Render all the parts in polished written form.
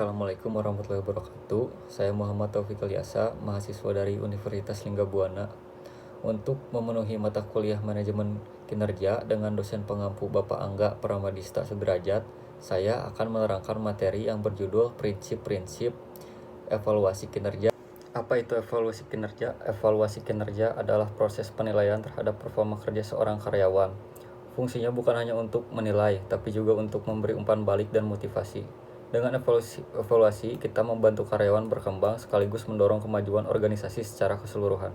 Assalamualaikum warahmatullahi wabarakatuh. Saya Muhammad Taufik Ilyasa, mahasiswa dari Universitas Linggabuana. Untuk memenuhi mata kuliah manajemen kinerja dengan dosen pengampu Bapak Angga Pramadista Sudrajat, saya akan menerangkan materi yang berjudul Prinsip-prinsip Evaluasi Kinerja. Apa itu evaluasi kinerja? Evaluasi kinerja adalah proses penilaian terhadap performa kerja seorang karyawan. Fungsinya bukan hanya untuk menilai, tapi juga untuk memberi umpan balik dan motivasi. Dengan evaluasi, kita membantu karyawan berkembang sekaligus mendorong kemajuan organisasi secara keseluruhan.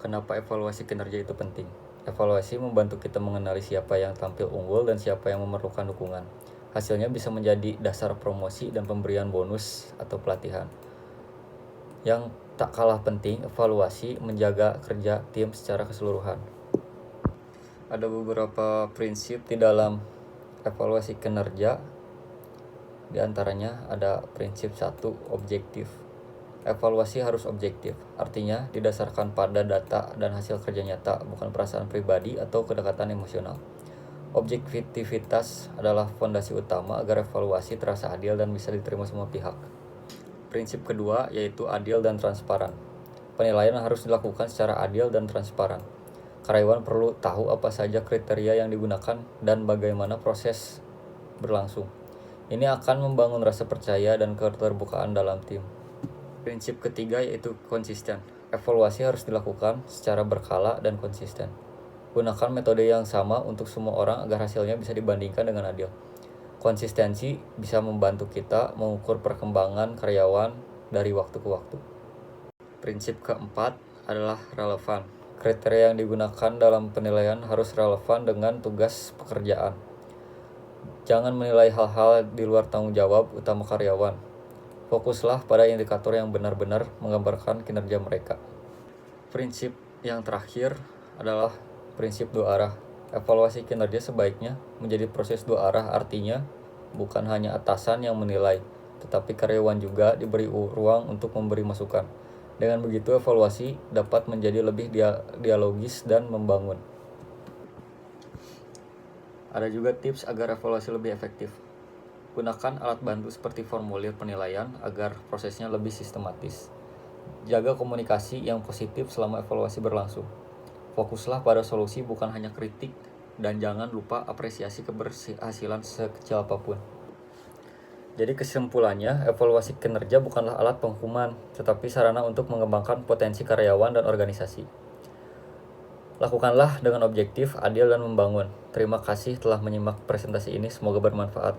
Kenapa evaluasi kinerja itu penting? Evaluasi membantu kita mengenali siapa yang tampil unggul dan siapa yang memerlukan dukungan. Hasilnya bisa menjadi dasar promosi dan pemberian bonus atau pelatihan. Yang tak kalah penting, evaluasi menjaga kerja tim secara keseluruhan. Ada beberapa prinsip di dalam evaluasi kinerja. Di antaranya ada prinsip 1, objektif. Evaluasi harus objektif, artinya didasarkan pada data dan hasil kerja nyata, bukan perasaan pribadi atau kedekatan emosional. Objektivitas adalah fondasi utama agar evaluasi terasa adil dan bisa diterima semua pihak. Prinsip kedua yaitu adil dan transparan. Penilaian harus dilakukan secara adil dan transparan. Karyawan perlu tahu apa saja kriteria yang digunakan dan bagaimana proses berlangsung. Ini akan membangun rasa percaya dan keterbukaan dalam tim. Prinsip ketiga yaitu konsisten. Evaluasi harus dilakukan secara berkala dan konsisten. Gunakan metode yang sama untuk semua orang agar hasilnya bisa dibandingkan dengan adil. Konsistensi bisa membantu kita mengukur perkembangan karyawan dari waktu ke waktu. Prinsip keempat adalah relevan. Kriteria yang digunakan dalam penilaian harus relevan dengan tugas pekerjaan. Jangan menilai hal-hal di luar tanggung jawab utama karyawan. Fokuslah pada indikator yang benar-benar menggambarkan kinerja mereka. Prinsip yang terakhir adalah prinsip dua arah. Evaluasi kinerja sebaiknya menjadi proses dua arah, artinya bukan hanya atasan yang menilai, tetapi karyawan juga diberi ruang untuk memberi masukan. Dengan begitu, evaluasi dapat menjadi lebih dialogis dan membangun. Ada juga tips agar evaluasi lebih efektif. Gunakan alat bantu seperti formulir penilaian agar prosesnya lebih sistematis. Jaga komunikasi yang positif selama evaluasi berlangsung. Fokuslah pada solusi bukan hanya kritik, dan jangan lupa apresiasi keberhasilan sekecil apapun. Jadi kesimpulannya, evaluasi kinerja bukanlah alat penghukuman, tetapi sarana untuk mengembangkan potensi karyawan dan organisasi. Lakukanlah dengan objektif, adil, dan membangun. Terima kasih telah menyimak presentasi ini, semoga bermanfaat.